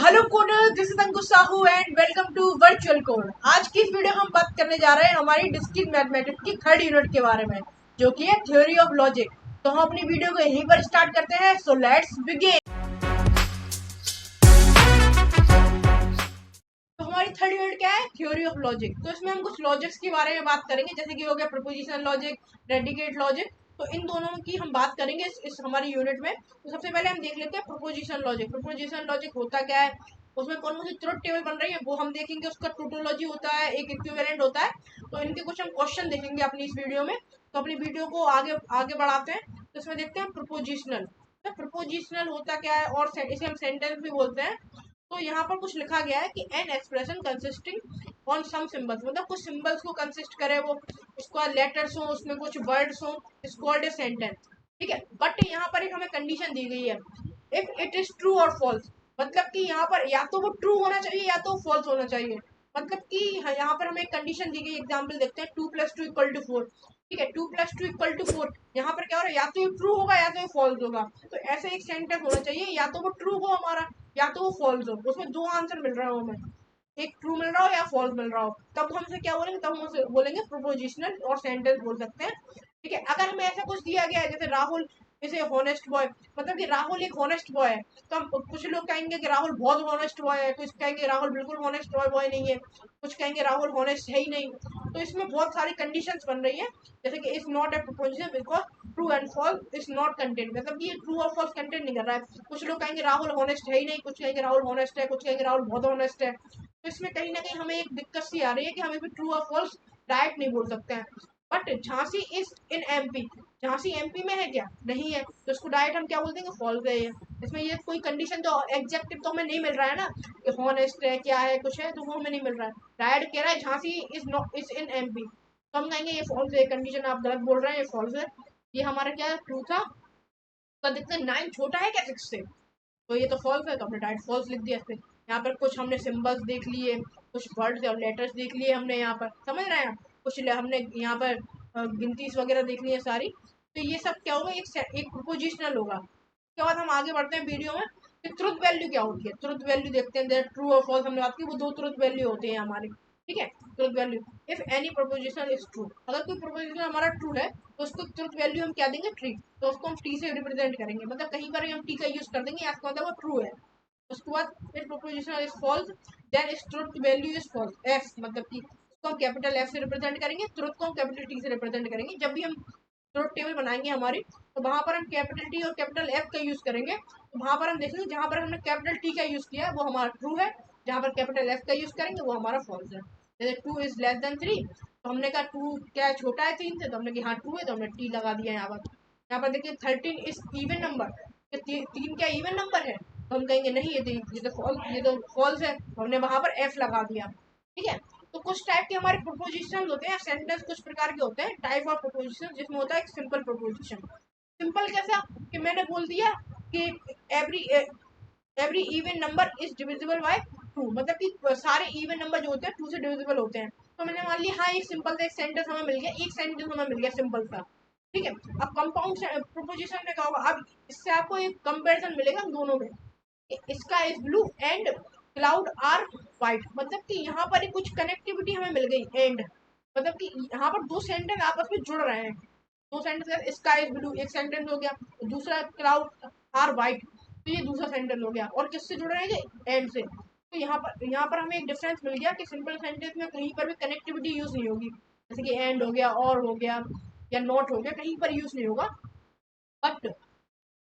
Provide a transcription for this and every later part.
Hello coder, this is Ankush Sahu and welcome to virtual code. आज की इस वीडियो में हम बात करने जा रहे हैं हमारी डिस्क्रीट मैथमेटिक्स की थर्ड यूनिट के बारे में, जो कि है थ्योरी ऑफ लॉजिक। तो हम अपनी वीडियो को यहीं पर स्टार्ट करते हैं। So let's begin. तो हमारी थर्ड यूनिट क्या है? Theory of logic. तो इसमें हम कुछ लॉजिक्स के बारे में बात करेंगे, जैसे कि हो गया प्रोपोजिशनल लॉजिक, प्रेडिकेट लॉजिक। तो इन दोनों की हम बात करेंगे इस हमारी यूनिट में। तो सबसे पहले हम देख लेते हैं प्रोपोजिशनल लॉजिक। प्रोपोजिशनल लॉजिक होता क्या है, उसमें कौन कौन सी ट्रुथ टेबल बन रही है वो हम देखेंगे। उसका टोटोलॉजी होता है, एक इक्विवेलेंट होता है। तो इनके कुछ हम क्वेश्चन देखेंगे अपनी इस वीडियो में। तो अपनी वीडियो को आगे आगे बढ़ाते हैं। तो इसमें देखते हैं प्रोपोजिशनल। तो प्रोपोजिशनल होता क्या है, और इसे हम सेंटेंस भी बोलते हैं। तो यहाँ पर कुछ लिखा गया है कि an expression consisting on some symbols, मतलब कुछ सिंबल्स को कंसिस्ट करे, वो उसका लेटर्स हो, उसमें कुछ वर्ड्स हो, इज कॉल्ड ए सेंटेंस। ठीक है, बट यहाँ पर एक हमें कंडीशन दी गई है, इफ इट इज ट्रू और फॉल्स। मतलब कि यहाँ पर या तो वो ट्रू होना चाहिए या तो फॉल्स होना चाहिए। मतलब कि यहाँ पर हमें एक कंडीशन दी गई। एग्जाम्पल देखते हैं, 2+2 = 4। ठीक है, 2+2 = 4। यहाँ पर क्या हो रहा है, या तो ये ट्रू होगा या तो ये फॉल्स होगा। तो ऐसे एक सेंटेंस होना चाहिए, या तो वो ट्रू हो हमारा या तो वो फॉल्स हो। उसमें दो आंसर मिल रहा हो हमें, एक ट्रू मिल रहा हो या फॉल्स मिल रहा हो। तब हम उसे क्या बोलेंगे, तब हम उसे बोलेंगे प्रोपोजिशनल और सेंटेंस बोल सकते हैं। ठीक है, अगर हमें ऐसा कुछ दिया गया है जैसे Rahul is a honest boy, मतलब कि राहुल एक हॉनेस्ट बॉय है, तो हम कुछ लोग कहेंगे कि राहुल बहुत हॉनेस्ट बॉय है, कुछ कहेंगे राहुल बिल्कुल हॉनेस्ट बॉय नहीं है, कुछ कहेंगे राहुल हॉनेस्ट है ही नहीं। तो इसमें बहुत सारी कंडीशंस बन रही है, जैसे कि is not a proposition because true and false is not content, मतलब कि ये ट्रू और फॉल्स कंटेंट नहीं कर रहा है। कुछ लोग कहेंगे राहुल हॉनेस्ट है ही नहीं, कुछ कहेंगे राहुल हॉनेस्ट है, कुछ कहेंगे राहुल बहुत हॉनेस्ट है। तो इसमें कहीं ना कहीं हमें एक दिक्कत सी आ रही है कि हमें भी ट्रू और फॉल्स डायरेक्ट नहीं बोल सकते हैं। But Jhansi is in MP, Jhansi MP में है क्या? नहीं है, तो इसको डायरेक्ट हम क्या बोल देंगे, फॉल्स है ये। इसमें ये कोई कंडीशन तो एग्जेक्टिव तो हमें नहीं मिल रहा है ना, कि हॉनेस्ट है क्या है कुछ है, तो वो हमें नहीं मिल रहा है। डायरेक्ट कह रहा है Jhansi is not is in MP, तो हम कहेंगे ये फॉल्स है, कंडीशन आप गलत बोल रहे हैं, ये फॉल्स है। ये हमारा क्या ट्रू था। तो देखते हैं 9 छोटा है क्या 6 से, तो ये तो फॉल्स है, तो हमने डायरेक्ट फॉल्स लिख दिया। फिर यहाँ पर कुछ हमने सिंबल्स देख लिए, कुछ वर्ड्स और लेटर्स देख लिए हमने, यहाँ पर समझ रहे हैं। कुछ हमने यहाँ पर गिनतीस वगैरह देख ली है सारी। तो ये सब क्या होगा, एक प्रोपोजिशनल होगा। उसके बाद हम आगे बढ़ते हैं वीडियो में कि ट्रुथ वैल्यू क्या होती है। ट्रुथ वैल्यू देखते हैं, ट्रू और फॉल्स हमने बात की, वो दो ट्रुथ वैल्यू होते हैं हमारे। ठीक है, truth value, if any proposition is true, अगर कोई प्रोपोजिशन हमारा ट्रू है तो उसको ट्रुथ वैल्यू हम क्या देंगे, ट्री। तो उसको हम टी से रिप्रेजेंट करेंगे, मतलब कहीं पर हम टी का यूज कर देंगे, इसका मतलब वो ट्रू है। उसके बाद if proposition is false then is truth value is false, F मतलब कि उसको हम कैपिटल एफ से रिप्रेजेंट करेंगे, ट्रुथ को हम कैपिटल टी से रिप्रेजेंट करेंगे। जब भी हम ट्रुथ टेबल बनाएंगे हमारी, तो वहां पर हम कैपिटल टी और कैपिटल एफ का यूज करेंगे। तो वहां पर हम देखेंगे जहां पर हमने कैपिटल टी का यूज किया है वो हमारा ट्रू है, जहां पर कैपिटल एफ का यूज करेंगे वो हमारा फॉल्स है। जैसे 2 <3 तो हमने कहा 2 क्या है, छोटा है 3 से, तो हमने कहा हाँ ट्रू है, तो हमने टी लगा दिया यहाँ पर। यहाँ पर देखिए 13 इज इवन नंबर, 3 क्या इवन नंबर है, तो हम कहेंगे नहीं ये तो फॉल्स है, तो हमने वहां पर एफ लगा दिया। ठीक है, तो कुछ टाइप के हमारे प्रोपोजिशन होते हैं, सेंटेंस कुछ प्रकार के होते हैं, टाइप ऑफ प्रोपोजिशन, जिसमें होता है एक सिंपल प्रोपोजिशन। सिंपल कैसा, कि मैंने बोल दिया कि every every even number is divisible by 2, मतलब कि सारे इवन नंबर जो होते हैं 2 से डिविजिबल होते हैं। तो मैंने मान लिया हाँ, एक सिंपल सा एक सेंटेंस हमें मिल गया, एक सेंटेंस हमें मिल गया सिंपल सा। ठीक है, अब कंपाउंड प्रोपोजिशन में क्या होगा, अब इससे आपको एक कंपैरिजन मिलेगा दोनों में। Sky is blue and cloud are white, मतलब कि यहाँ पर कुछ कनेक्टिविटी हमें मिल गई। एंड मतलब कि यहाँ पर दो सेंटेंस आपस में जुड़ रहे हैं। दो सेंटेंस, स्काई इज ब्लू एक सेंटेंस हो गया, दूसरा क्लाउड आर व्हाइट, तो ये दूसरा सेंटेंस हो गया। और किससे जुड़ रहे हैं, एंड से। तो यहाँ पर हमें एक डिफरेंस मिल गया कि सिंपल सेंटेंस में कहीं पर भी कनेक्टिविटी यूज नहीं होगी, जैसे कि एंड हो गया, और हो गया, या नॉट हो गया, कहीं पर यूज नहीं होगा। बट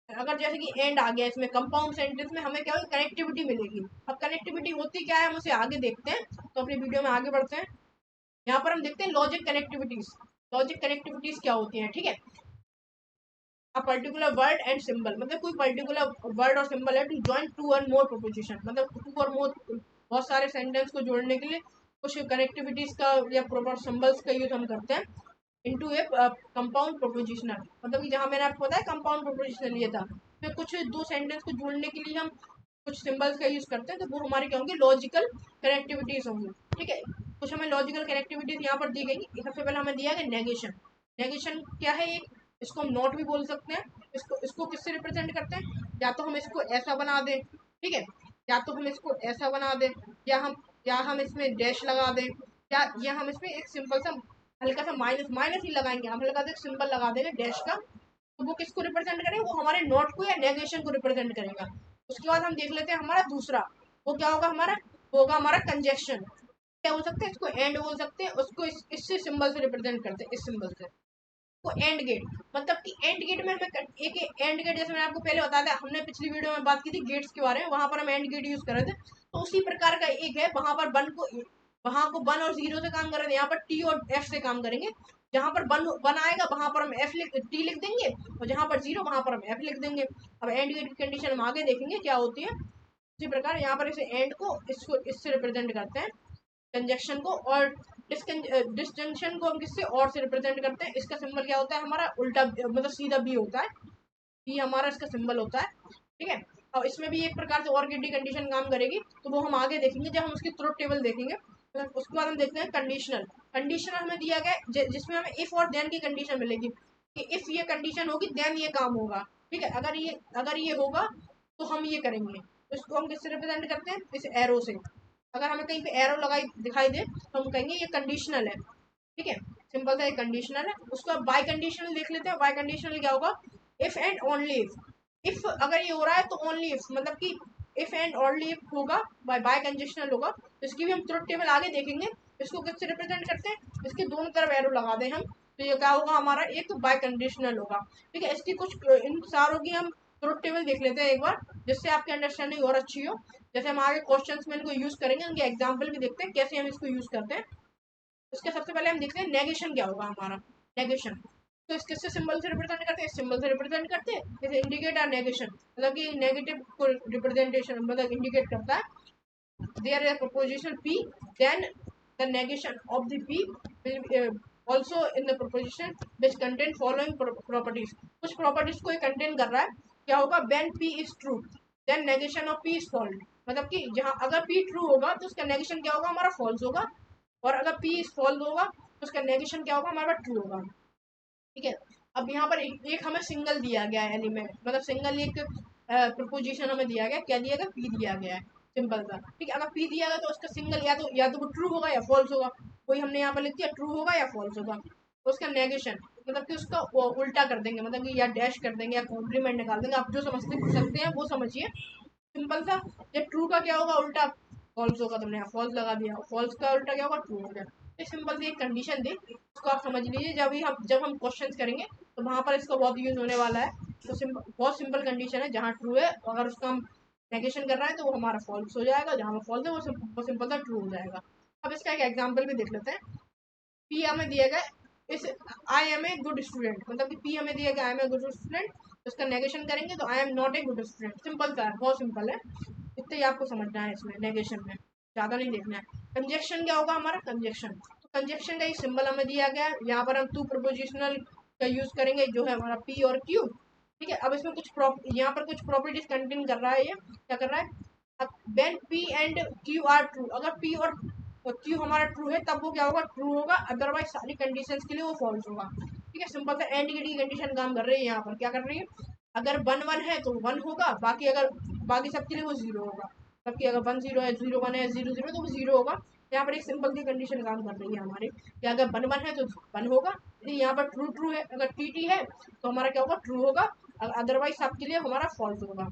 अगर जैसे कि एंड आ गया इसमें, कंपाउंड सेंटेंस में हमें क्या होगी, कनेक्टिविटी मिलेगी। अब कनेक्टिविटी होती क्या है, हम उसे आगे देखते हैं। तो अपनी वीडियो में आगे बढ़ते हैं। यहाँ पर हम देखते हैं लॉजिक कनेक्टिविटीज। लॉजिक कनेक्टिविटीज क्या होती हैं, ठीक है। A particular word and symbol, मतलब कोई पर्टिकुलर वर्ड और सिंबल है टू जॉइन टू और मोर प्रोपोजिशन, मतलब टू और मोर बहुत सारे सेंटेंस को जोड़ने के लिए कुछ कनेक्टिविटीज का या प्रॉपर सिंबल्स का यूज हम करते हैं इनटू ए कंपाउंड प्रोपोजिशनल। मतलब कि जहाँ मैंने आपको बताया कंपाउंड प्रोपोजिशनल ये था, फिर कुछ दो सेंटेंस को जोड़ने के लिए हम कुछ सिंबल्स का यूज करते हैं, तो वो हमारी क्या होंगी, लॉजिकल कनेक्टिविटीज होंगी। ठीक है, कुछ हमें लॉजिकल कनेक्टिविटीज यहाँ पर दी गई। सबसे पहले हमें दिया गया नेगेशन। नेगेशन क्या है, एक इसको हम नॉट भी बोल सकते हैं। इसको इसको किससे रिप्रेजेंट करते हैं, या तो हम इसको ऐसा बना दें, ठीक है, या तो हम इसको ऐसा बना दें, या हम इसमें डैश लगा दें, या हम इसमें एक सिंपल सा हल्का सा माइनस माइनस ही लगाएंगे, हम हल्का सा सिंबल लगा देंगे डैश का। तो वो किसको रिप्रेजेंट करेगा, वो हमारे नॉट को या नेगेशन को रिप्रेजेंट करेगा। उसके बाद हम देख लेते हैं हमारा दूसरा, वो क्या होगा हमारा, वो होगा हमारा कंजेक्शन। क्या बोल सकते हैं इसको, एंड बोल सकते हैं उसको, इससे सिंबल से रिप्रेजेंट करते हैं, इस सिंबल से। तो एंड गेट, मतलब कि एंड गेट में हमें एक एंड गेट, जैसे मैंने आपको पहले बताया था, हमने पिछली वीडियो में बात की थी गेट्स के बारे में, वहां पर हम एंड गेट यूज कर रहे थे। तो उसी प्रकार का एक है, वहां को 1 और 0 से काम कर रहे थे, यहाँ पर टी और एफ से काम करेंगे। जहां पर वन आएगा वहां पर हम टी लिख देंगे, और जहां पर 0 वहां पर हम एफ लिख देंगे। अब एंड गेट की कंडीशन हम आगे देखेंगे क्या होती है। इसी प्रकार यहाँ पर इसे एंड को इससे रिप्रेजेंट करते हैं, कंजक्शन को, और डिसजंक्शन को हम किससे और से रिप्रेजेंट करते हैं। इसका सिंबल क्या होता है हमारा, उल्टा मतलब सीधा बी होता है, बी हमारा इसका सिंबल होता है। ठीक है, और इसमें भी एक प्रकार से और की कंडीशन काम करेगी, तो वो हम आगे देखेंगे जब हम उसकी ट्रुथ टेबल देखेंगे। तो उसके बाद हम देखते हैं कंडीशनल। कंडीशनल हमें दिया गया जिसमें हमें इफ और देन की कंडीशन मिलेगी, कि इफ ये कंडीशन होगी देन ये काम होगा। ठीक है, अगर ये होगा तो हम ये करेंगे। तो इसको हम किससे रिप्रेजेंट करते हैं, इस एरो से। अगर हमें कहीं पे एरो लगाई दिखाई दे तो हम कहेंगे ये कंडीशनल है। ठीक है, सिंपल सा, ये कंडीशनल है। उसका बाय कंडीशनल देख लेते हैं। बाय कंडीशनल क्या होगा, इफ एंड ओनली इफ अगर ये हो रहा है तो ओनली इफ, मतलब कि इफ एंड ओनली इफ होगा, बाय कंडीशनल होगा। तो इसकी भी हम ट्रुथ टेबल आगे देखेंगे। इसको किससे रिप्रेजेंट करते हैं, इसके दोनों तरफ एरो लगा दें हम, तो ये क्या होगा हमारा, एक बाय कंडीशनल होगा। ठीक है, इसकी कुछ इन सारों की हम ट्रुथ टेबल देख लेते हैं एक बार, जिससे आपकी अंडरस्टैंडिंग और अच्छी हो। जैसे हम आगे क्वेश्चंस में इनको यूज करेंगे, उनके एग्जांपल भी देखते हैं कैसे हम इसको यूज करते हैं। उसके सबसे पहले हम देखते हैं नेगेशन क्या होगा हमारा। नेगेशन तो इस किससे सिंबल से रिप्रेजेंट करते हैं, इस सिंबल से रिप्रेजेंट करते हैं। जैसे इंडिकेट और नेगेशन, मतलब कि नेगेटिव को रिप्रेजेंटेशन मतलब इंडिकेट करता है। There is proposition p, then the negation of the p will also in the proposition which contain following properties। कुछ प्रॉपर्टीज को ये कंटेन कर रहा है। क्या होगा, when p is true then negation of p is false, मतलब कि जहां अगर p ट्रू होगा तो उसका नेगेशन क्या होगा हमारा फॉल्स होगा, और अगर p इज फॉल्स होगा तो उसका नेगेशन क्या होगा हमारा ट्रू होगा। ठीक है, अब यहाँ पर एक हमें सिंगल दिया गया है एलिमेंट, मतलब सिंगल एक प्रपोजिशन हमें दिया गया, क्या दिया गया, पी दिया गया है, सिंपल सा। ठीक है, अगर पी दिया गया तो उसका सिंगल या तो वो ट्रू होगा या फॉल्स होगा। कोई हमने यहाँ पर लिख दिया ट्रू होगा या फॉल्स होगा। तो उसका नेगेशन मतलब कि उसका वो उल्टा कर देंगे, मतलब कि या डैश कर देंगे या कॉम्प्लीमेंट निकाल देंगे, आप जो समझते सकते हैं वो समझिए, सिंपल सा। ये ट्रू का क्या होगा उल्टा, फॉल्स होगा, तुमने यहाँ फॉल्स लगा दिया, फॉल्स का उल्टा क्या होगा, ट्रू हो गया। तो सिंपल सी एक कंडीशन दी, उसको आप समझ लीजिए। जब हम क्वेश्चन करेंगे तो वहां पर इसका बहुत यूज होने वाला है। तो बहुत सिंपल कंडीशन है, जहाँ ट्रू है अगर उसका हम नेगेशन कर रहे हैं तो वो हमारा फॉल्स हो जाएगा, जहाँ फॉल्स है वो सिंपल सा ट्रू हो जाएगा। अब इसका एक एग्जाम्पल भी देख लेते हैं। पी हमें दिया गया इस I am a good student, मतलब कि पी हमें दिया गया I am a good student, उसका नेगेशन करेंगे तो I am not a good student. Simple सा है, बहुत सिंपल है, इतना ही आपको समझना है इसमें नेगेशन में, ज़्यादा नहीं देखना है। कंजेक्शन क्या होगा हमारा, कंजेक्शन तो कंजेक्शन का एक सिंबल हमें दिया गया है, यहाँ पर हम टू प्रपोजिशनल का यूज करेंगे जो है हमारा पी और क्यू। ठीक है, अब इसमें यहाँ पर कुछ प्रॉपर्टीज कंटेन कर रहा है, ये क्या कर रहा है, अब when P and Q are true, अगर पी और क्यू हमारा ट्रू है तब वो क्या होगा, ट्रू होगा, अदरवाइज सारी कंडीशंस के लिए वो फॉल्स होगा। ठीक है, सिंपल सा एंड की कंडीशन काम कर रही है, यहाँ पर क्या कर रही है, अगर 1 1 है तो 1 होगा, बाकी सबके लिए वो 0 होगा। सबकी अगर 1 0 है, 0 1 है, 0 0 तो वो 0 होगा। यहाँ पर एक सिंपल सी कंडीशन काम कर रही है हमारी, कि अगर 1 1 है तो 1 होगा, यदि यहाँ पर ट्रू ट्रू है, अगर टी टी है तो हमारा क्या होगा, ट्रू होगा, अदरवाइज सबके लिए हमारा फॉल्स होगा।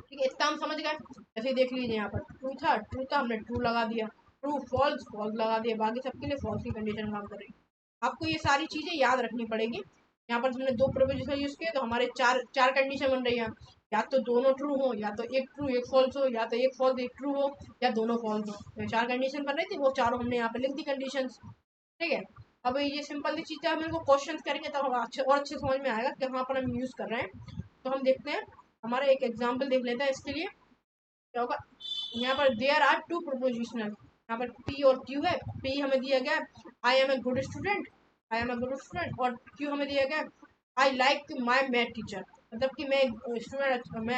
ठीक है, इतना हम समझ गए। ऐसे ही देख लीजिए, यहाँ पर ट्रू था हमने ट्रू लगा दिया, ट्रू फॉल्स फॉल्स लगा दिया, बाकी सबके लिए फॉल्स की कंडीशन काम करेगी। आपको ये सारी चीजें याद रखनी पड़ेगी। यहाँ पर हमने 2 प्रोपोजिशन यूज किए तो हमारे चार चार कंडीशन बन रही है, या तो दोनों ट्रू हो, या तो एक ट्रू एक फॉल्स हो, या तो एक फॉल्स एक ट्रू हो, या दोनों फॉल्स हो। तो 4 कंडीशन बन रही थी, वो चारों हमने यहाँ पे लिख दी कंडीशन। ठीक है, अब ये सिंपल सी चीज़ है, हम इनको क्वेश्चन करेंगे तब हम अच्छे समझ में आएगा कि कहाँ पर हम यूज कर रहे हैं। तो हम देखते हैं, हमारा एक एग्जाम्पल देख लेते हैं इसके लिए। क्या होगा, यहाँ पर देयर आर टू प्रपोजिशनल, यहाँ पर पी और क्यू है। पी हमें दिया गया I am a good student, I am a good student, और क्यू हमें दिया गया I like my math teacher, मतलब कि मैं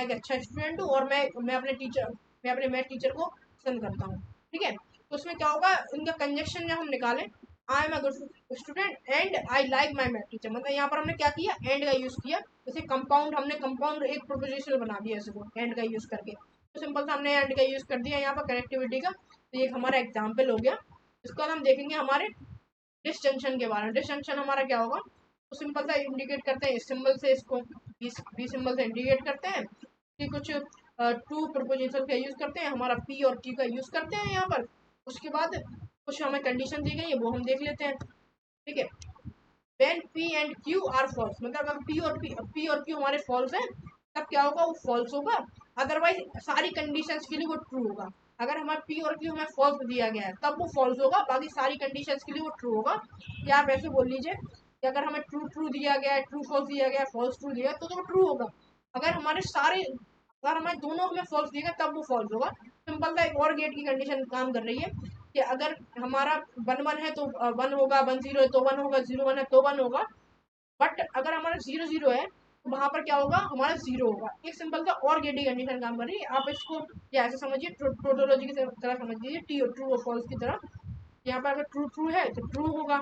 एक अच्छा स्टूडेंट हूँ और मैं अपने मैथ टीचर को पसंद करता हूँ। ठीक है, तो उसमें क्या होगा, इनका कंजक्शन जब हम निकालें, I am a good student and I like my math teacher, मतलब यहाँ पर हमने क्या किया, एंड का यूज किया। जैसे कंपाउंड, हमने कंपाउंड एक प्रोपोजिशन बना दिया इसको एंड का यूज करके। तो सिंपल सा हमने एंड का यूज कर दिया यहाँ पर कनेक्टिविटी का। तो ये हमारा एग्जाम्पल हो गया। इसके बाद हम देखेंगे हमारे डिसजंक्शन के बारे में। डिसजंक्शन हमारा क्या होगा, तो सिंपल सा इंडिकेट करते हैं इस सिंबल से, इसको बी सिंबल से इंडिकेट करते हैं कि कुछ टू प्रपोजिशन का यूज करते हैं, हमारा पी और क्यू का यूज करते हैं यहाँ पर। उसके बाद कुछ हमें कंडीशन दी गई है वो हम देख लेते हैं, ठीक है। when p and q are false, मतलब अगर p और q हमारे false है तब क्या होगा, वो false होगा। अदरवाइज सारी कंडीशंस के लिए वो ट्रू होगा। अगर हमारे p और q हमें false दिया गया है तब वो false होगा, बाकी सारी कंडीशंस के लिए वो ट्रू होगा। या आप ऐसे बोल लीजिए कि अगर हमें ट्रू ट्रू दिया गया है, ट्रू फॉल्स दिया गया है, फॉल्स ट्रू दिया है तो वो ट्रू होगा। अगर हमारे सारे, अगर हमें दोनों में फॉल्स दिया गया तब वो फॉल्स होगा। सिंपल सा एक और गेट की कंडीशन काम कर रही है कि अगर हमारा 1 1 है तो 1 होगा, 1 0 है तो 1 होगा, 0 1 है तो 1 होगा। बट अगर हमारा 0 0 है तो वहां पर क्या होगा, हमारा 0 होगा। एक सिंपल सा और गेट की कंडीशन काम कर रही है। आप इसको या ऐसे समझिए, टोटोलॉजी की तरह समझ लीजिए, टी और ट्रू और फॉल्स की तरह। यहाँ पर अगर ट्रू ट्रू है तो ट्रू होगा,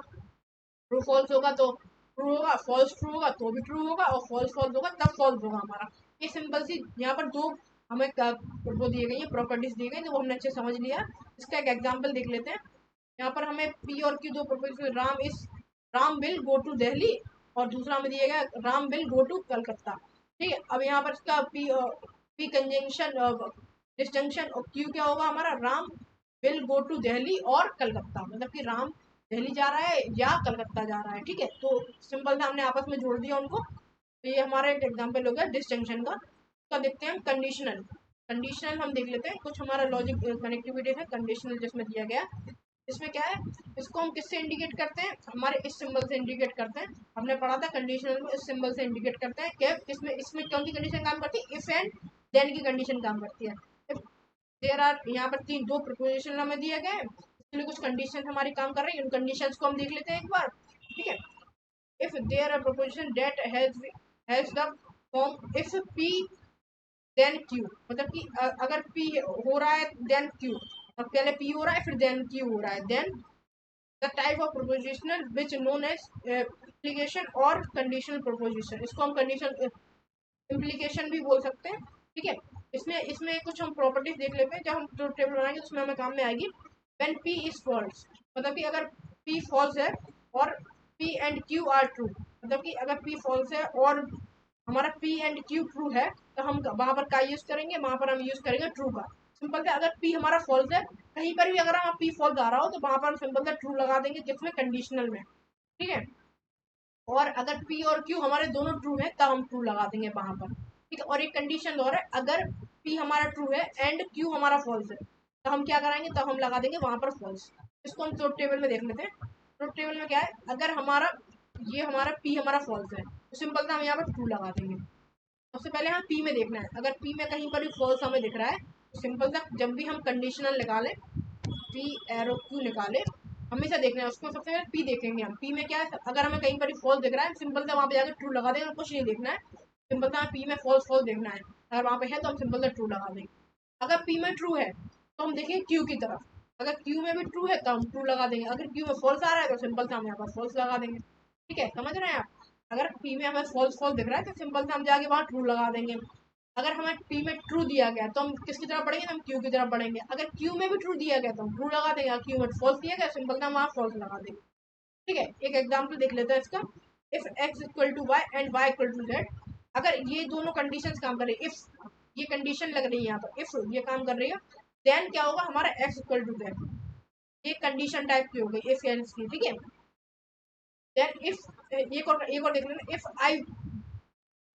ट्रू फॉल्स होगा तो ट्रू होगा, फॉल्स ट्रू होगा तो भी ट्रू होगा, और फॉल्स फॉल्स होगा तब फॉल्स होगा हमारा। ये सिंपल सी यहाँ पर दो हमें वो दिए गई है, प्रॉपर्टीज दी गई, तो वो हमने अच्छे समझ लिया। इसका एक एग्जांपल देख लेते हैं। यहाँ पर हमें पी और क्यू दो properties, Ram will go to Delhi, और दूसरा हमें दिया गया Ram will go to Calcutta, ठीक है। अब यहाँ पर इसका पी कंजंक्शन डिस्जंक्शन, और क्यू क्या होगा हमारा, Ram will go to Delhi और कलकत्ता, मतलब कि राम दिल्ली जा रहा है या कलकत्ता जा रहा है, ठीक है। तो सिंपल था, हमने आपस में जोड़ दिया उनको। तो ये हमारा एक एग्जांपल हो गया डिसजंक्शन का। तो देखते हैं हम कंडीशनल। कंडीशनल हम देख लेते हैं, कुछ हमारा लॉजिक कनेक्टिविटी है कंडीशनल जिसमें दिया गया है। इसमें क्या है, इसको हम किससे इंडिकेट करते हैं, हमारे इस सिंबल से इंडिकेट करते हैं। हमने पढ़ा था कंडीशनल को इस सिंबल से इंडिकेट करते हैं। क्या इसमें इसमें कौन सी कंडीशन काम करती है, इफ एंड देन की कंडीशन काम करती है। इफ देयर आर, यहाँ पर दो प्रपोजिशन हमें दिए गए, इसलिए कुछ कंडीशन हमारी काम कर रही है। उन कंडीशंस को हम देख लेते हैं एक बार, ठीक है। if there are proposition that has the form if p then q, मतलब कि अगर p हो रहा है then q, और पहले p हो रहा है फिर then q हो रहा है, then the type of propositional which known as implication और conditional proposition, इसको हम conditional implication भी बोल सकते हैं, ठीक है। इसमें इसमें कुछ हम प्रॉपर्टीज देख लेते हैं, जब हम जो टेबल बनाएंगे उसमें हमें काम में आएगी। when p is false, मतलब कि अगर p false है और p and q are true, मतलब कि अगर p false है और हमारा p and q true है तो हम वहां पर क्या यूज करेंगे, वहां पर हम यूज करेंगे ट्रू का। सिंपल से अगर p हमारा false है, कहीं पर भी अगर हम p false आ रहा हो तो वहां पर हम सिंपल से ट्रू लगा देंगे, किसमें, कंडीशनल में, ठीक है। और अगर p और q हमारे दोनों ट्रू है तब हम ट्रू लगा देंगे वहां पर, ठीक है। और एक कंडीशन और है, अगर p हमारा ट्रू है एंड q हमारा फॉल्स है तो हम क्या कराएंगे, तब हम लगा देंगे वहां पर फॉल्स। इसको हम ट्रुथ टेबल में देख लेते हैं। ट्रुथ टेबल में क्या है, अगर हमारा ये हमारा p हमारा फॉल्स है तो सिंपल से हम यहाँ पर ट्रू लगा देंगे। सबसे पहले हम p में देखना है, अगर p में कहीं पर भी फॉल्स हमें दिख रहा है तो सिंपल सा जब भी हम कंडीशनल निकालें, p एरो q निकाले, हमेशा देखना है उसको। सबसे पहले p देखेंगे हम, p में क्या है, अगर हमें कहीं पर फॉल्स दिख रहा है सिंपल से वहां पे जाकर ट्रू लगा देंगे, कुछ नहीं देखना है। सिंपल से p में फॉल्स फॉल्स देखना है, अगर वहां पे है तो हम सिंपल से ट्रू लगा देंगे। अगर p में ट्रू है तो हम देखेंगे q की तरफ, अगर q में भी ट्रू है तो हम ट्रू लगा देंगे, अगर q में फॉल्स आ रहा है तो सिंपल से हम यहाँ पर फॉल्स लगा देंगे, ठीक है। समझ रहे हैं आप, अगर p में हमें फॉल्स फॉल्स दिख रहा है तो सिंपल से हम जाके वहां ट्रू लगा देंगे। अगर हमें p में ट्रू दिया गया तो हम किसकी तरफ बढ़ेंगे, हम q की तरफ बढ़ेंगे। अगर q में भी ट्रू दिया गया तो हम ट्रू लगा देंगे, q में फॉल्स दिया गया सिंपल से हम वहां फॉल्स लगा देंगे, ठीक है। एक एग्जांपल देख लेते हैं इसका। If x equal to Y and y equal to z, अगर ये दोनों कंडीशंस काम कर रही है, इफ ये कंडीशन लग रही है यहाँ पर, इफ ये काम कर रही है, देन क्या होगा, हमारा x इक्वल टू z, ये कंडीशन टाइप की हो गई इफ एल्स की, ठीक है। देन इफ एक और देख लेना, if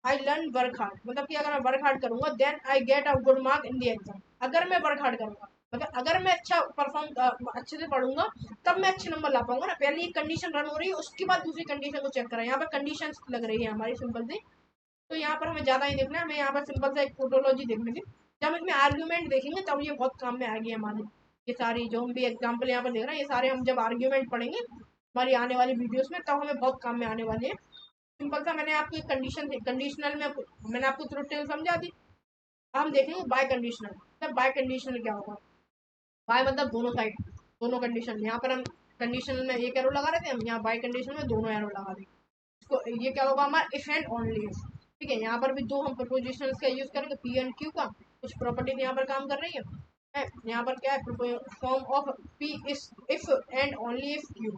I learn work hard, मतलब कि अगर मैं वर्क हार्ड करूंगा then I get a good mark in the exam, अगर मैं वर्क हार्ड करूंगा मतलब अगर मैं अच्छा परफॉर्म अच्छे से पढ़ूंगा तब मैं अच्छे नंबर ला पाऊंगा ना। पहले ये कंडीशन रन हो रही है उसके बाद दूसरी कंडीशन को चेक करें, यहाँ पर कंडीशन लग रही है हमारी सिंपल सी। तो यहाँ पर हमें ज्यादा नहीं देखना है, हमें यहाँ पर सिंपल सा एक फोटोलॉजी देखने की। जब हम इसमें आर्ग्यूमेंट देखेंगे तब ये बहुत काम में आएगी हमारी। ये सारी जो हम भी एग्जाम्पल यहाँ पर देख रहे हैं, ये सारे हम जब आर्ग्यूमेंट पढ़ेंगे हमारी आने वाली वीडियोस में तब हमें बहुत काम में आने वाले हैं। सिंपल सा मैंने आपको कंडीशन कंडीशनल में मैंने आपको ट्रुथ टेबल समझा दी। अब हम देखेंगे बाय कंडीशनल। तब बाय कंडीशनल क्या होगा, बाय मतलब दोनों साइड, दोनों कंडीशन। यहाँ पर हम कंडीशनल में एक एरो लगा रहे थे, हम यहाँ बाय कंडीशनल में दोनों एरो लगा देंगे। इसको ये क्या होगा हमारा इफ एंड ओनली इफ, ठीक है। यहाँ पर भी दो हम प्रपोजिशंस का यूज करेंगे, पी एंड क्यू का। कुछ प्रॉपर्टी यहाँ पर काम कर रही है। यहाँ पर क्या है, फॉर्म ऑफ पी इस if and only if Q,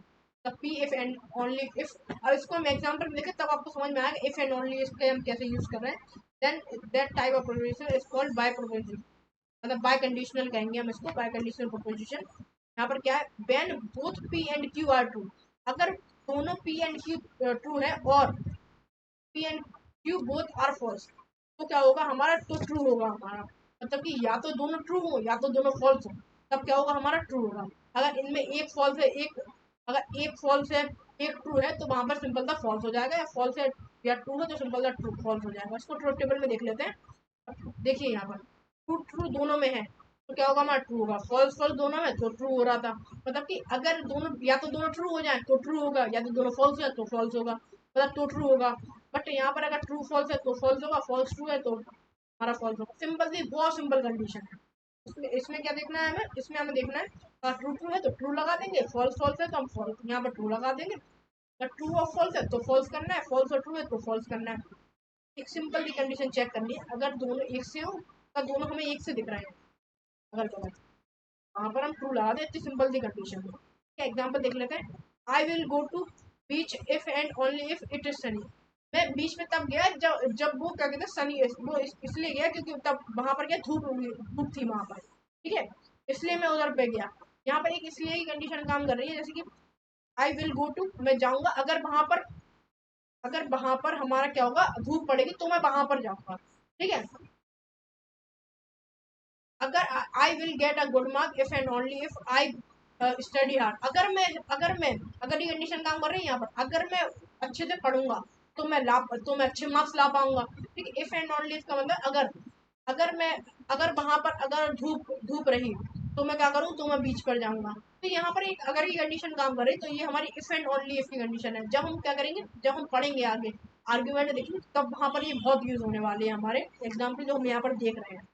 P if and only if. अब इसको हम एग्जांपल में देखें तब आपको समझ में आएगा इफ एंड ओनली इफ के हम कैसे यूज कर रहे हैं। Then that type of proposition is called bi proposition, मतलब बाय कंडीशनल कहेंगे हम इसको, बाय कंडीशनल प्रोपोजिशन। यहाँ पर क्या है, when both P and Q are true, अगर दोनों पी एंड क्यू ट्रू है और P and Q both are false, तो क्या होगा हमारा, तो ट्रू होगा हमारा, मतलब कि या तो दोनों ट्रू हो या तो दोनों फॉल्स हो, तब क्या होगा हमारा ट्रू होगा। अगर इनमें एक फॉल्स है, एक अगर एक फॉल्स है एक ट्रू है तो वहां पर सिंपल सा फॉल्स हो जाएगा, या फॉल्स है या ट्रू है तो सिंपल सा ट्रू फॉल्स हो जाएगा। इसको ट्रूथ टेबल में देख लेते हैं। देखिए यहाँ पर ट्रू ट्रू दोनों में है तो क्या होगा हमारा ट्रू होगा, फॉल्स फॉल्स दोनों में तो ट्रू हो रहा था, मतलब कि अगर दोनों या तो दोनों ट्रू हो जाए तो ट्रू होगा, या तो दोनों फॉल्स है तो फॉल्स होगा, मतलब तो ट्रू होगा। बट यहाँ पर अगर ट्रू फॉल्स है तो फॉल्स होगा, फॉल्स ट्रू है तो हमारा फॉल्स होगा। सिंपल सी बहुत सिंपल कंडीशन है। इसमें क्या देखना है हमें, इसमें हमें देखना है ट्रू ट्रू है तो ट्रू लगा देंगे, फॉल्स फॉल्स है तो हम फॉल्स यहाँ पर ट्रू लगा देंगे। अगर ट्रू और फॉल्स है तो फॉल्स करना है, फॉल्स और ट्रू है तो फॉल्स करना है। एक सिंपल सी कंडीशन चेक करनी है, अगर दोनों एक से हो तो दोनों हमें एक से दिख रहे हैं, अगर गलत वहां पर हम ट्रू लगा दे, इतनी सिंपल सी कंडीशन है। क्या एग्जांपल देख लेते हैं। I will go to beach if and only if it is sunny, मैं बीच में तब गया जब वो क्या कहते हैं सनी, वो इसलिए गया क्योंकि तब वहां पर क्या धूप थी वहां पर, ठीक है, इसलिए मैं उधर पे गया। यहाँ पर एक इसलिए ही कंडीशन काम कर रही है, जैसे कि आई विल गो टू, मैं जाऊंगा, अगर वहां पर हमारा क्या होगा धूप पड़ेगी तो मैं वहां पर जाऊंगा, ठीक है। अगर I will get a good mark if and only if I study hard, अगर ये कंडीशन काम कर रही है यहाँ पर, अगर मैं अच्छे से पढ़ूंगा तो मैं अच्छे मार्क्स ला पाऊंगा, ठीक है। इफ एंड ओनली इफ का मतलब अगर मैं अगर वहां पर अगर धूप धूप रही तो मैं क्या करूँ, तो मैं बीच पर जाऊंगा। तो यहाँ पर एक अगर ये कंडीशन काम करे तो ये हमारी इफ एंड ओनली इफ की कंडीशन है। जब हम क्या करेंगे, जब हम पढ़ेंगे आगे आर्ग्यूमेंट देखेंगे तब वहां पर ये बहुत यूज होने वाले हैं हमारे एग्जाम्पल जो हम यहाँ पर देख रहे हैं,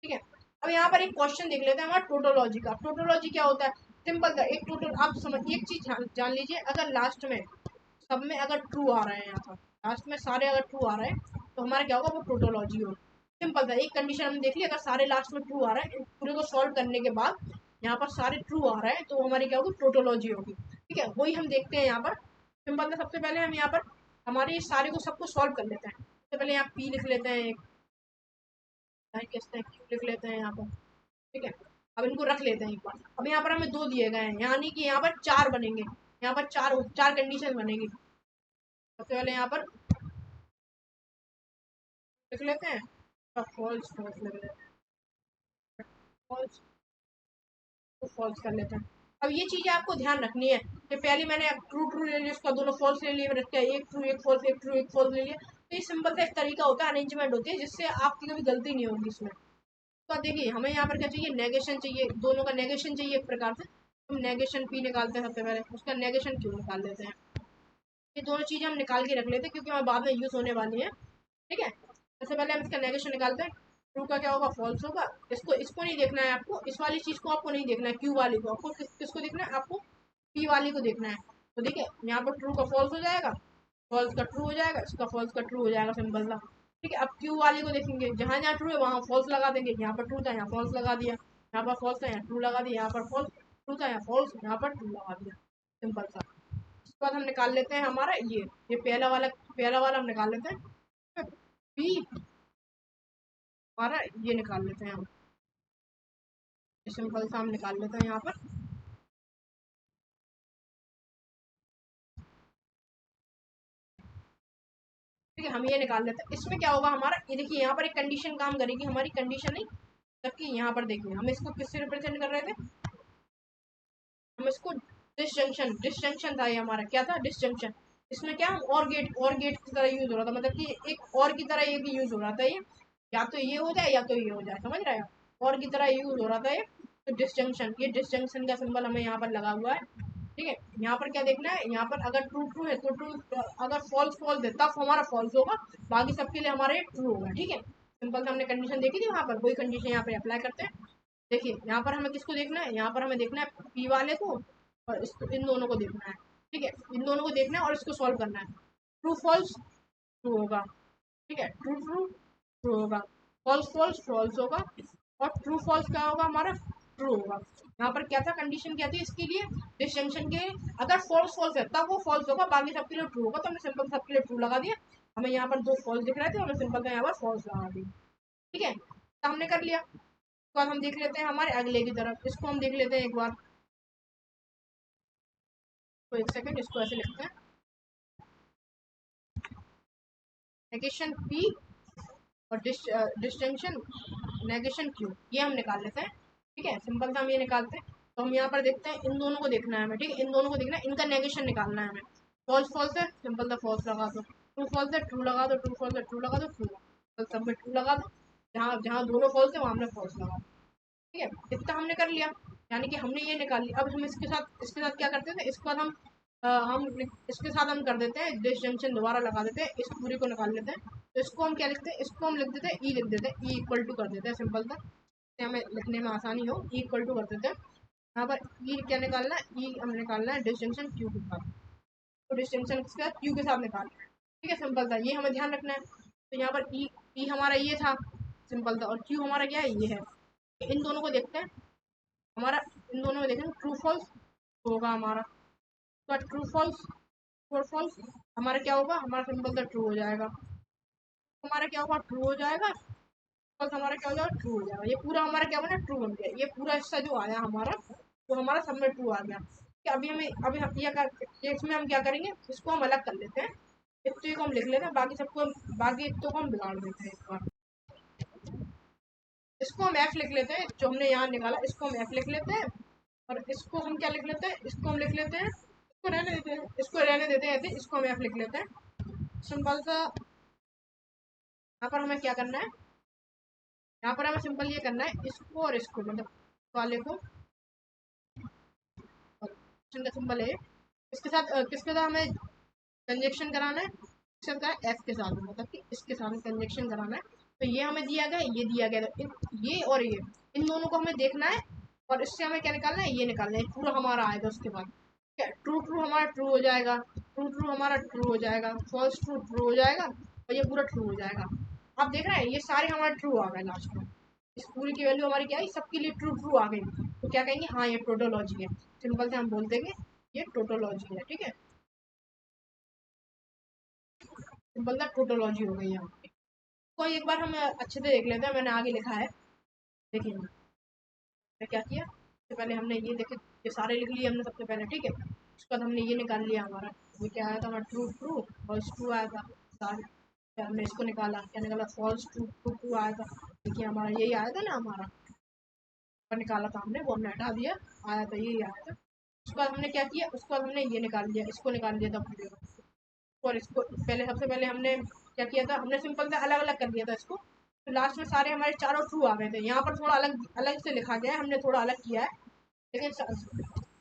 ठीक है। अब यहाँ पर एक क्वेश्चन देख लेते हैं हमारा टोटोलॉजी का। टोटोलॉजी क्या होता है, सिंपल था, एक टोटल आप समझ एक चीज जान लीजिए, अगर लास्ट में सब में अगर ट्रू आ रहे हैं, यहाँ पर लास्ट में सारे अगर ट्रू आ रहे हैं तो हमारा क्या होगा, वो टोटोलॉजी होगी। सिंपल था, एक कंडीशन हमने देख ली, अगर सारे लास्ट में ट्रू आ रहे हैं, पूरे को सॉल्व करने के बाद यहाँ पर सारे ट्रू आ रहे हैं तो हमारी क्या होगी, टोटोलॉजी होगी, ठीक है। वही हम देखते हैं यहाँ पर। सिंपल था, सबसे पहले हम यहाँ पर हमारे सारे को सबको सॉल्व कर लेते हैं। सबसे पहले यहाँ पी लिख लेते हैं, क्यों लिख लेते हैं यहाँ पर, ठीक है। अब इनको रख लेते हैं एक बार। अब यहाँ पर हमें दो दिए गए हैं, यानी कि यहाँ पर चार बनेंगे, यहाँ पर चार चार कंडीशन बनेगी। सबसे पहले यहाँ पर लिख लेते हैं फॉल्स, फॉल्स लिख लेते हैं, फॉल्स तो फॉल्स कर लेते हैं। अब ये चीजें आपको ध्यान रखनी है कि पहले मैंने ट्रू ट्रू ले लिया, उसका दोनों फॉल्स ले लिए, मैंने एक ट्रू एक फॉल्स, एक ट्रू एक फॉल्स ले लिया। तो ये सिंपल सा एक तरीका होता है, अरेंजमेंट होती है, जिससे आपकी कभी गलती नहीं होगी इसमें। तो देखिए हमें यहाँ पर क्या चाहिए, नेगेशन चाहिए, दोनों का नेगेशन चाहिए एक प्रकार से। हम नेगेशन पी निकालते हैं, सबसे पहले उसका नेगेशन क्यों निकाल लेते हैं। ये दोनों चीजें हम निकाल के रख लेते हैं क्योंकि हमें बाद में यूज होने वाली है, ठीक है। सबसे पहले हम इसका नेगेशन निकालते हैं। ट्रू का क्या होगा, फॉल्स होगा। इसको नहीं देखना है आपको, इस वाली चीज को आपको नहीं देखना है, क्यू वाली को आपको किसको देखना है, आपको पी वाली को देखना है। तो देखिए यहाँ पर ट्रू का फॉल्स हो जाएगा, फॉल्स का ट्रू हो जाएगा, इसका फॉल्स का ट्रू हो जाएगा, सिंपल सा, ठीक है। अब क्यू वाली को देखेंगे, जहां जहाँ ट्रू है वहां फॉल्स लगा देंगे, यहाँ पर ट्रू था यहाँ फॉल्स लगा दिया, यहाँ पर फॉल्स था यहाँ ट्रू लगा दिया, यहाँ पर फॉल्स ट्रू था यहाँ फॉल्स, यहाँ पर ट्रू लगा दिया, सिंपल सा। उसके बाद हम निकाल लेते हैं हमारा ये पहला वाला हम निकाल लेते हैं पी, हमारा ये निकाल लेते हैं हम, सिंपल सा हम निकाल लेते हैं यहाँ पर। ठीक है, हम ये निकाल लेते हैं। इसमें क्या होगा हमारा, ये देखिए यहाँ पर एक कंडीशन काम करेगी, हमारी कंडीशन नहीं, जबकि यहाँ पर देखिए हम इसको किससे रिप्रेजेंट कर रहे थे, हम इसको डिसजंक्शन था, ये हमारा क्या था, डिसजंक्शन। इसमें क्या और गेट की तरह यूज हो रहा था, मतलब कि एक और की तरह ये भी यूज हो रहा था, ये या तो ये हो जाए या तो ये हो जाए, समझ रहे हो, और की तरह यूज हो रहा था ये। तो डिसजंक्शन, ये डिसजंक्शन का सिंबल हमें यहाँ पर लगा हुआ है, ठीक है। यहाँ पर क्या देखना है, यहाँ पर अगर ट्रू ट्रू है तो ट्रू, अगर फॉल्स फॉल्स है तब हमारा फॉल्स होगा, बाकी सबके लिए हमारे ट्रू होगा, ठीक है। सिंपल से हमने कंडीशन देखी थी वहां पर, वही कंडीशन यहाँ पे अप्लाई करते हैं। देखिए यहाँ पर हमें किसको देखना है, यहाँ पर हमें देखना है पी वाले को, और इसको, इन दोनों को देखना है, ठीक है। इन दोनों को देखना है और इसको सॉल्व करना है। ट्रू फॉल्स ट्रू होगा, ठीक है, ट्रू ट्रू ट्रू होगा, फॉल्स फॉल्स फॉल्स होगा, और ट्रू फॉल्स क्या होगा हमारा, ट्रू होगा। यहाँ पर क्या था, कंडीशन क्या थी इसके लिए, डिस्टिंक्शन के, अगर फॉल्स फॉल्स है तब वो फॉल्स होगा, बाकी सबके लिए ट्रू होगा। तो हमने सिंपल सबके लिए ट्रू लगा दिया। हमें यहाँ पर दो फॉल्स दिख रहे थे, हमने सिंपल का यहाँ पर फॉल्स लगा दिया। ठीक है, तो हमने कर लिया। उसके बाद हम देख लेते हैं हमारे अगले की तरफ, इसको हम देख लेते हैं एक बार। तो एक सेकंड, इसको ऐसे लिखते हैं, नेगेशन पी और डिस्टिंक्शन नेगेशन क्यू, ये हम निकाल लेते हैं। ठीक है, सिंपल सा हम ये निकालते हैं। तो हम यहाँ पर देखते हैं, इन दोनों को देखना है हमें। ठीक है, इन दोनों को देखना है, इनका नेगेशन निकालना है हमें। फॉल्स फॉल्स है, सिंपल सा फॉल्स लगा दो। ट्रू फॉल्स है, ट्रू लगा दो। ट्रू फॉल्स है, ट्रू लगा दो। ट्रू, सब में ट्रू लगा दो। जहाँ जहाँ दोनों फॉल्स है वहाँ हमने फॉल्स लगा दो। ठीक है, इतना हमने कर लिया, यानी कि हमने ये निकाल लिया। अब हम इसके साथ क्या करते थे, इसके बाद हम इसके साथ हम कर देते हैं डिस्जंक्शन, दोबारा लगा देते हैं, इस पूरी को निकाल लेते हैं। तो इसको हम क्या लिखते हैं, इसको हम लिख देते हैं ई, लिख देते हैं ई इक्वल टू कर देते हैं, सिंपल था, हमें लिखने में आसानी हो, ई इक्वल टू कर देते हैं। यहाँ पर ई क्या निकालना है, ई हम निकालना है डिस्टिंक्शन क्यू के साथ। तो डिस्टिंक्शन के साथ क्यू के साथ निकालना है। ठीक है, सिंपल था, ये हमें ध्यान रखना है। तो यहाँ पर ई हमारा ये था, सिंपल था, और क्यू हमारा क्या है, ये है। इन दोनों को देखते हैं, हमारा इन दोनों में देखें ट्रू फॉल्स होगा हमारा। तो ट्रू फॉल्स, ट्रू फॉल्स हमारा क्या होगा, हमारा सिंपल सा ट्रू हो जाएगा। हमारा क्या होगा, ट्रू हो जाएगा। फॉल्स हमारा क्या हो जाएगा, ट्रू हो जाएगा। ये पूरा हमारा क्या बना, ट्रू बन गया। ये पूरा हिस्सा जो आया हमारा, तो हमारा सब में ट्रू आ गया। कि अभी हमें, अभी हम ये इसमें हम क्या करेंगे, इसको हम अलग कर लेते हैं। इतने को हम लिख लेते हैं, बाकी सबको, बाकी इतने को हम बिगाड़ देते हैं एक बार। इसको हम एफ लिख लेते हैं, जो हमने यहाँ निकाला इसको हम एफ लिख लेते हैं। और इसको हम क्या लिख लेते हैं, इसको हम लिख लेते हैं, इसको रहने देते हैं, इसको रहने देते हैं ऐसे, इसको हम एफ लिख लेते हैं, सिंपल सा। यहाँ पर हमें क्या करना है, यहाँ पर हमें सिंपल ये करना है, इसको और इसको, मतलब वाले को, सिंपल है। इसके साथ किसके साथ हमें कंजक्शन कराना है, इसके साथ एफ के साथ, मतलब कि इसके साथ कंजक्शन कराना है। तो ये हमें दिया गया, ये दिया गया, तो ये और ये, इन दोनों को हमें देखना है। और इससे हमें क्या निकालना है, ये निकालना है, पूरा हमारा आएगा उसके बाद। क्या, ट्रू ट्रू हमारा ट्रू हो जाएगा, ट्रू ट्रू हमारा ट्रू हो जाएगा, फॉल्स ट्रू ट्रू हो जाएगा, और ये पूरा ट्रू हो जाएगा। आप देख रहे हैं, ये सारे हमारे ट्रू आ गए लास्ट में। इस पूरी की वैल्यू हमारी क्या है, सबके लिए ट्रू ट्रू आ गई। तो क्या कहेंगे, हाँ ये टोटोलॉजी है, सिंपल से हम बोल देंगे ये टोटोलॉजी है। ठीक है, सिंपल सा टोटोलॉजी हो गई यहाँ पे। तो एक बार हम अच्छे से देख लेते हैं, मैंने आगे लिखा है, देखिए मैंने क्या किया। सबसे पहले हमने ये देखे, ये सारे लिख लिए हमने सबसे पहले। ठीक है, उसके बाद हमने ये निकाल लिया, हमारा ये क्या आया था, हमारा ट्रू ट्रू फॉल्स ट्रू आया था सारे। फिर हमने इसको निकाला, क्या निकाला, फॉल्स ट्रू ट्रू ट्रू आया था। देखिए हमारा यही आया था ना, हमारा ऊपर निकाला था हमने, वो हमने हटा दिया, आया था यही आया था। उसके बाद हमने क्या किया, उसके बाद हमने ये निकाल लिया, इसको निकाल लिया था पूरे को। और इसको पहले, सबसे पहले हमने क्या किया था, हमने सिंपल से अलग अलग कर दिया था इसको। तो लास्ट में सारे हमारे चारों ट्रू आ गए थे। यहाँ पर थोड़ा अलग अलग से लिखा गया है, हमने थोड़ा अलग किया है, लेकिन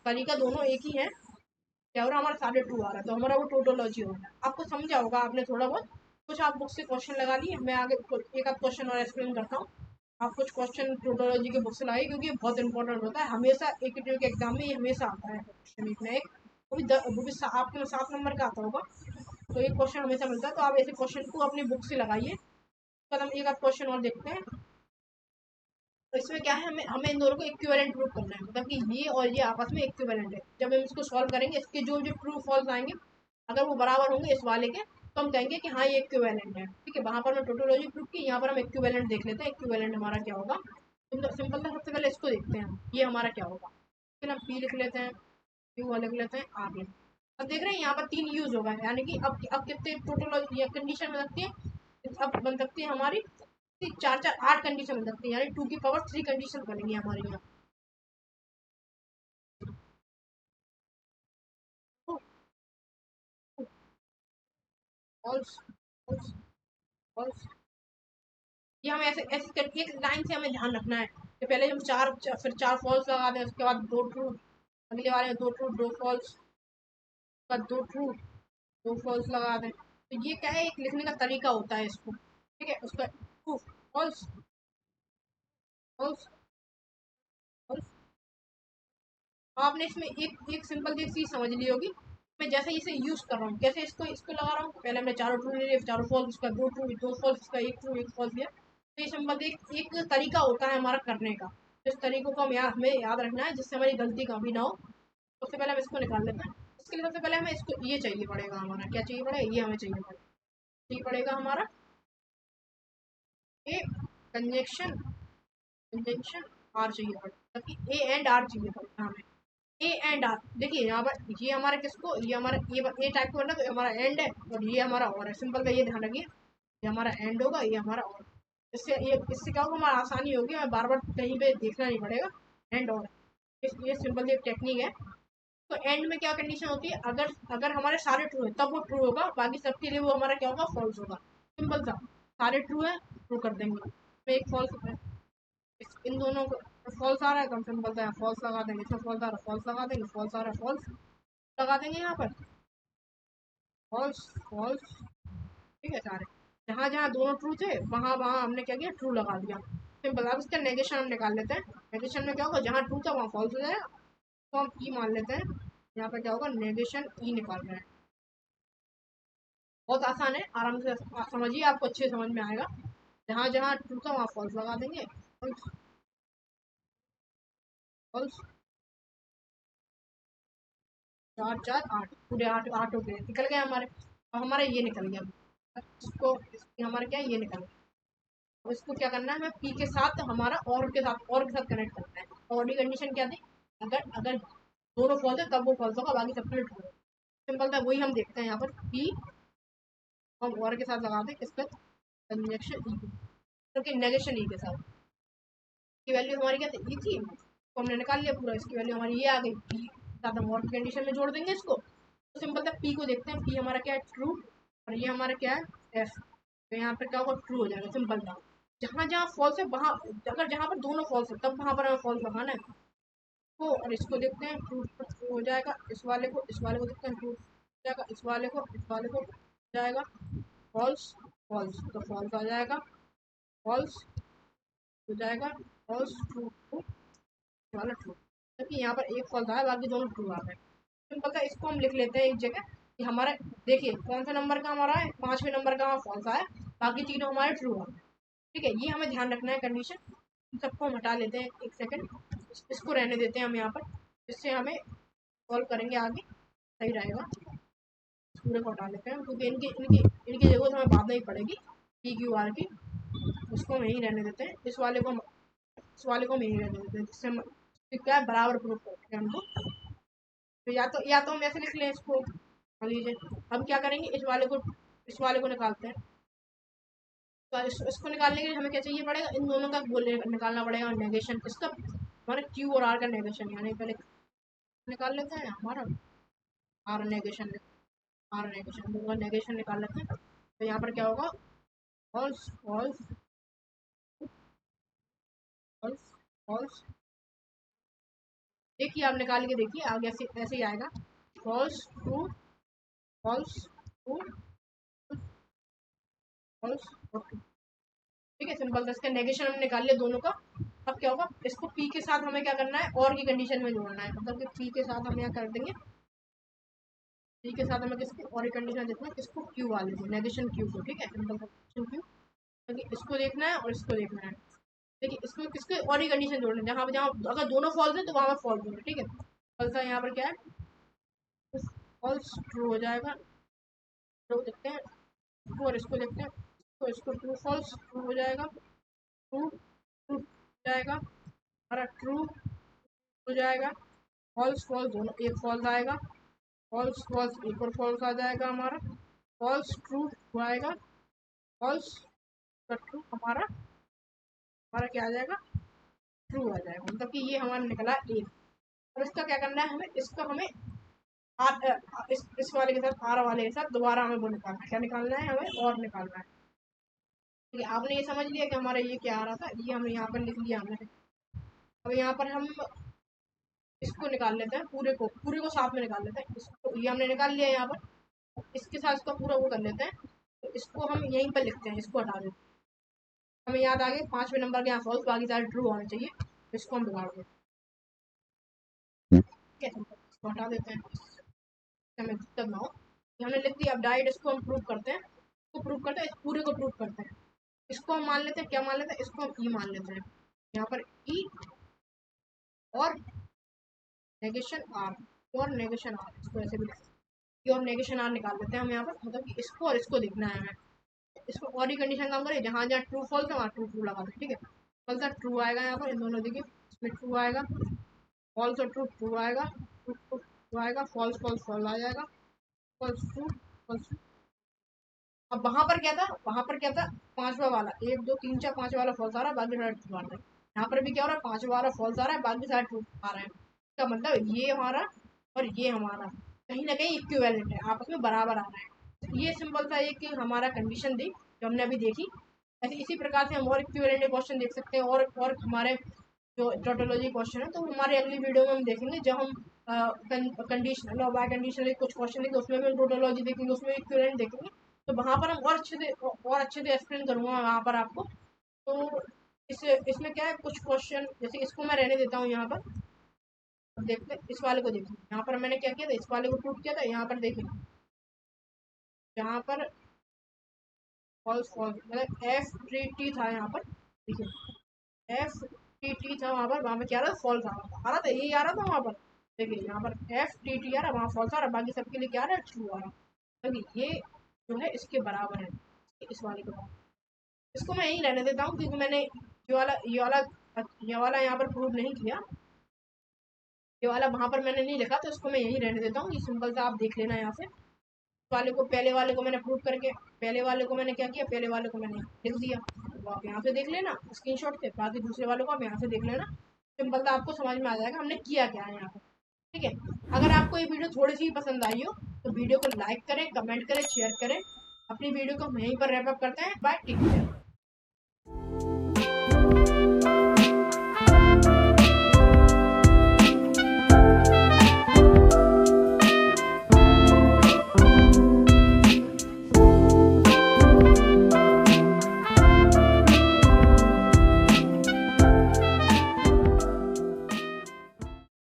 तरीका दोनों एक ही है। क्या हो रहा है, हमारा सारे ट्रू आ रहा है, तो हमारा वो टोटोलॉजी हो गया। आपको समझा होगा, आपने थोड़ा बहुत कुछ आप बुक से क्वेश्चन लगा लिए। मैं आगे एक आध क्वेश्चन और एक्सप्लेन करता हूँ। आप कुछ क्वेश्चन टोटोलॉजी के बुक से लाइए, क्योंकि ये बहुत इंपॉर्टेंट होता है, हमेशा एक के एग्जाम में ये हमेशा आता है क्वेश्चन एक ना एक। वो भी आपके 7 नंबर का आता होगा। तो एक क्वेश्चन हमेशा मिलता है, तो आप ऐसे क्वेश्चन को अपनी बुक से लगाइए। तो हम एक आध क्वेश्चन और देखते हैं। तो इसमें क्या है, हमें हमें इन दोनों को इक्विवेलेंट प्रूव करना है, मतलब कि ये और ये आपस में इक्विवेलेंट है। जब हम इसको सॉल्व करेंगे, इसके जो जो ट्रू फॉल्स आएंगे, अगर वो बराबर होंगे इस वाले के, तो हम कहेंगे कि हाँ ये इक्विवेलेंट है। ठीक है, वहां पर मैं टोटोलॉजी प्रूव की, यहाँ पर हम इक्विवेलेंट देख लेते हैं, इक्विवेलेंट हमारा क्या होगा। सिंपल था, सबसे पहले इसको देखते हैं ये हमारा क्या होगा। फिर हम पी लिख लेते हैं, क्यू लिख लेते हैं, आर लिख। अब देख रहे हैं यहाँ पर 3 यूज होगा, यानी कि अब कितने टोटोलॉजी या कंडीशन बन सकती है, अब बन सकती है हमारी चार चार 8 कंडीशन बन सकती है, यानी 2 की पावर 3 कंडीशन बनेंगी हमारे यहाँ। फॉल्स फॉल्स फॉल्स, ये हमें ऐसे ऐसे करके एक लाइन से हमें ध्यान रखना है कि पहले हम फिर 4 फॉल्स लगा दें, उसके बाद 2 ट्रू, अगले वाले में 2 ट्रू 2 फॉल्स, बाद 2 ट्रू 2 फॉल्स लगा दें। तो ये क्या है, एक लिखने का तरीका होता है इसको। ठीक है, उसका ट्रू फॉल्स फॉल्स फॉल्स। आपने इसमें एक एक सिंपल सी चीज समझ ली होगी। मैं जैसे इसे यूज कर रहा हूँ, कैसे इसको इसको लगा रहा हूँ, पहले हमने चारों ट्रू ले लिए, चारों फॉल्स, उसका 2 ट्रू 2 फॉल्स, उसका 1 ट्रू 1 फॉल्स लिया। तो ये सिंपल एक तरीका होता है हमारा करने का। इस तरीकों को हमें याद रखना है जिससे हमारी गलती कभी ना हो। सबसे पहले हम इसको निकाल लेते हैं। इसके लिए सबसे पहले हमें इसको ये चाहिए पड़ेगा, हमारा क्या चाहिए पड़ेगा, ये हमें चाहिए पड़ेगा, चाहिए पड़ेगा हमारा ए कंजक्शन, कंजक्शन आर चाहिए पड़ेगा, ताकि ए एंड आर चाहिए पड़ेगा हमें। ए एंड आर, देखिए यहाँ पर ये हमारा किसको, ये हमारा ए टाइप को करना, तो हमारा एंड है और ये हमारा और है। सिंपल का ये ध्यान रखिए, ये हमारा एंड होगा, ये हमारा और। इससे क्या होगा, हमारा आसानी होगी, हमें बार बार कहीं पे देखना नहीं पड़ेगा। एंड और ये सिंपल एक टेक्निक है। तो एंड में क्या कंडीशन होती है, अगर अगर हमारे सारे ट्रू है तब वो ट्रू होगा, बाकी सबके लिए वो हमारा क्या होगा, फॉल्स होगा। सिंपल सा, सारे ट्रू है ट्रू कर देंगे, तो एक फॉल्स है। इन दोनों को फॉल्स आ रहा है तो हम सिंपल सा फॉल्स लगा देंगे, इसमें फॉल्स आ रहा है फॉल्स लगा देंगे, फॉल्स आ रहा है फॉल्स लगा देंगे, यहाँ पर फॉल्स फॉल्स। ठीक है, सारे जहाँ जहाँ दोनों ट्रू थे वहाँ वहाँ हमने क्या किया, ट्रू लगा दिया। सिंपल। अब इसका नेगेशन हम निकाल लेते हैं। नेगेशन में क्या होगा, जहाँ ट्रू था वहाँ फॉल्स हो जाएगा, तो हम ई मान लेते हैं। यहाँ पर क्या होगा, नेगेशन ई निकाल रहे हैं। बहुत आसान है, आराम से समझिए, आपको अच्छे समझ में आएगा। जहाँ जहाँ ट्रू था वहाँ फॉल्स लगा देंगे, फॉल्स फॉल्स। चार चार आठ, पूरे आठ आठ हो गए, निकल गए हमारे। अब हमारा ये निकल गया, इसको हमारा क्या है, ये निकल गया। अब इसको क्या करना है, हमें पी के साथ हमारा और के साथ कनेक्ट करना है। और डी कंडीशन क्या थी, अगर अगर दोनों फॉल्स है तब वो फॉल्स होगा, बाकी सब ट्रू होगा। सिंपल था, वही हम देखते हैं यहाँ पर। पी हम और के साथ लगा दें, किसका, कंजक्शन ई, क्योंकि नेगेशन ई के साथ की वैल्यू हमारी क्या थी, ई थी, तो हमने निकाल लिया पूरा, इसकी वैल्यू हमारी ये आ गई। पी साथ हम और की कंडीशन में जोड़ देंगे इसको, तो सिंपल था, पी को देखते हैं, पी हमारा क्या है, ट्रू, और ये हमारा क्या है, एफ। तो यहाँ पर क्या होगा, ट्रू हो जाएगा। सिंपल था, जहाँ जहाँ फॉल्स है वहाँ, अगर जहाँ पर दोनों फॉल्स है तब वहाँ पर हमें फॉल्स लगाना है। तो और इसको देखते हैं, ट्रू हो जाएगा, इस वाले को देखते हैं, ट्रू हो जाएगा, इस वाले को हो जाएगा, फॉल्स फॉल्स, तो फॉल्स आ जाएगा, फॉल्स हो जाएगा, फॉल्स ट्रू ट्रू वाला ट्रू। क्योंकि यहाँ पर एक फॉल्स आया, बाकी दोनों ट्रू आ गए। सिंपल था, इसको हम लिख लेते हैं एक जगह कि हमारा, देखिए कौन सा नंबर का हमारा है, 5वें नंबर का हमारा फॉल्स आया, बाकी तीनों हमारे ट्रू आ गए। ठीक है, ये हमें ध्यान रखना है कंडीशन। इन सबको हम हटा लेते हैं, एक सेकंड इसको रहने देते हैं हम यहाँ पर, जिससे हमें सॉल्व करेंगे आगे सही रहेगा। पूरे को हटा लेते हैं, क्योंकि इनकी इनकी इनकी जरूरत हमें बाद में ही पड़ेगी, पी क्यू आर की। उसको हम यहीं रहने देते हैं, इस वाले को हम यहीं रहने देते हैं, जिससे हम क्या है, बराबर प्रूफ करते हैं हमको। तो या तो हम ऐसे लिख लें इसको, मान लीजिए हम क्या करेंगे, इस वाले को निकालते हैं। तो इसको निकालने के लिए हमें क्या चाहिए पड़ेगा, इन दोनों का बोले निकालना पड़ेगा नेगेशन, इसका हमारे क्यू और आर का नेगेशन, यानी पहले निकाल लेते हैं हमारा आर नेगेशन, दोनों का नेगेशन निकाल लेते हैं। तो यहाँ पर क्या होगा, फॉल्स फॉल्स फॉल्स फॉल्स। देखिए आप निकाल के देखिए, आगे ऐसे ऐसे ही आएगा, false true, false true, false true. ठीक है, सिंपल था, इसका नेगेशन हमने निकाल लिया दोनों का। अब क्या होगा, इसको पी के साथ हमें क्या करना है, और की कंडीशन में जोड़ना है, मतलब कि पी के साथ हम यहाँ कर देंगे, पी के साथ हमें किसको और एक कंडीशन देखना है, किसको, क्यू वाले को, नेगेशन क्यू को। ठीक है, सिंपल नेगेशन क्यू, क्योंकि इसको देखना है और इसको देखना है। देखिए इसको किसके और ही कंडीशन जोड़ना है, जहाँ जहाँ अगर दोनों फॉल्स है तो वहाँ पर फॉल्स होगा। ठीक है, फॉल्स है यहाँ पर क्या है, फॉल्स ट्रू हो जाएगा, ट्रू देखते हैं इसको, और इसको देखते हैं, तो इसको ट्रू फॉल्स ट्रू हो जाएगा, ट्रू ट्रू हो जाएगा, हमारा ट्रू हो जाएगा, फॉल्स फॉल्स दोनों, एक फॉल्स आएगा, फॉल्स फॉल्स एक और फॉल्स आ जाएगा हमारा, फॉल्स ट्रू आएगा, फॉल्स ट्रू हमारा हमारा क्या आ जाएगा, ट्रू आ जाएगा। मतलब कि ये हमारा निकला एक। अब इसका क्या करना है, हमें इसका हमें इस वाले के साथ, आर वाले के साथ दोबारा हमें वो निकालना है, क्या निकालना है, हमें और निकालना है। ठीक है, आपने ये समझ लिया कि हमारा ये क्या आ रहा था, ये हमने यहाँ पर लिख लिया हमने। अब यहाँ पर हम इसको निकाल लेते हैं, पूरे को साथ में निकाल लेते हैं, इसको ये हमने निकाल लिया यहाँ पर, इसके साथ इसका पूरा वो कर लेते हैं। तो इसको हम यहीं पर लिखते हैं, इसको हटा देते हैं। हमें याद आ गया 5वें नंबर के यहाँ फॉल्स, बाकी सारे ट्रू होने चाहिए, तो इसको हम बिगाड़ देते हैं। ठीक है, इसको हटा देते हैं, हमें दिक्कत ना हो। ये हमने लिख दिया, अब डाइट इसको हम प्रूव करते हैं, इसको प्रूव करते हैं, इस पूरे को प्रूव करते हैं। इसको हम मान लेते हैं, क्या मान लेते हैं, इसको हम ई मान लेते हैं। यहाँ पर ई और नेगेशन आर, और नेगेशन आर, इसको ऐसे भी ई और नेगेशन आर निकाल लेते हैं हम यहाँ पर, मतलब कि इसको और इसको देखना है हमें। इसको और ही कंडीशन काम करें, जहाँ जहाँ ट्रू फॉल्स है वहाँ ट्रू ट्रू लगा दें, ठीक है। फॉल्स और ट्रू आएगा यहाँ पर, इन दोनों देखिए, इसमें ट्रू आएगा, फॉल्स और ट्रू ट्रू आएगा, ट्रू ट्रू ट्रू आएगा, फॉल्स फॉल्स फॉल्स आ जाएगा, फॉल्स ट्रू फॉल्स। अब वहां पर क्या था, वहां पर क्या था, पांचवा वाला, 1 2 3 4 5 वाला फॉल्स आ रहा है, बाकी सारा ट्रू आ रहा है। यहाँ पर भी क्या हो रहा है, पांचवा वाला फॉल्स आ रहा है, बाकी सारा ट्रू आ रहा है। इसका मतलब ये हमारा और ये हमारा कहीं ना कहीं इक्विवेलेंट है, आपस में बराबर आ रहा है। तो ये सिंपल सा एक हमारा कंडीशन थी जो हमने अभी देखी। ऐसे इसी प्रकार से हम और इक्विवेलेंट क्वेश्चन देख सकते हैं, और हमारे जो टोटोलॉजी क्वेश्चन है, तो हमारे अगली वीडियो में हम देखेंगे, जब हम कंडीशनल और बाय कंडीशनल कुछ क्वेश्चन देंगे, उसमें भी हम टोटोलॉजी देखेंगे, उसमें इक्विवेलेंट देखेंगे। तो वहां पर हम और अच्छे से एक्सप्लेन करूंगा वहां पर आपको। तो इसमें क्या है, कुछ क्वेश्चन जैसे इसको मैं रहने देता हूँ यहाँ पर। अब देखते हैं इस वाले को, देखिए यहाँ पर मैंने क्या किया था, इस वाले को प्रूव किया था। यहाँ पर देखिए, यहाँ पर फॉल्स फॉल्स मतलब एफ टी टी था यहाँ पर, देखिए एफ टी टी था वहाँ पर, वहाँ पर क्या रहा, फॉल्स आ रहा था, यही आ रहा था वहाँ पर। देखिए यहाँ पर एफ टी टी आ रहा, वहाँ फॉल्स आ रहा, बाकी सबके लिए क्या आ रहा है, ट्रू आ रहा। देखिए ये जो है इसके बराबर है, इस वाले के बराबर। इसको मैं यहीं रहने देता हूँ, क्योंकि मैंने ये वाला यहाँ पर प्रूव नहीं किया, ये वाला वहां पर मैंने नहीं लिखा, तो इसको मैं यहीं रहने देता हूँ। ये सिंपल सा आप देख लेना यहाँ से। वाले को, पहले वाले को मैंने प्रूव करके, पहले वाले को मैंने क्या किया, पहले वाले को मैंने लिख दिया, वो आप यहाँ से देख लेना स्क्रीनशॉट से, बाकी दूसरे वालों को आप यहाँ से देख लेना। सिंपल सा आपको समझ में आ जाएगा हमने किया क्या है यहाँ पर, ठीक है। अगर आपको ये वीडियो थोड़ी सी पसंद आई हो तो वीडियो को लाइक करें, कमेंट करें, शेयर करें। अपनी वीडियो को हम यहीं पर रैप अप करते हैं। Bye, take care.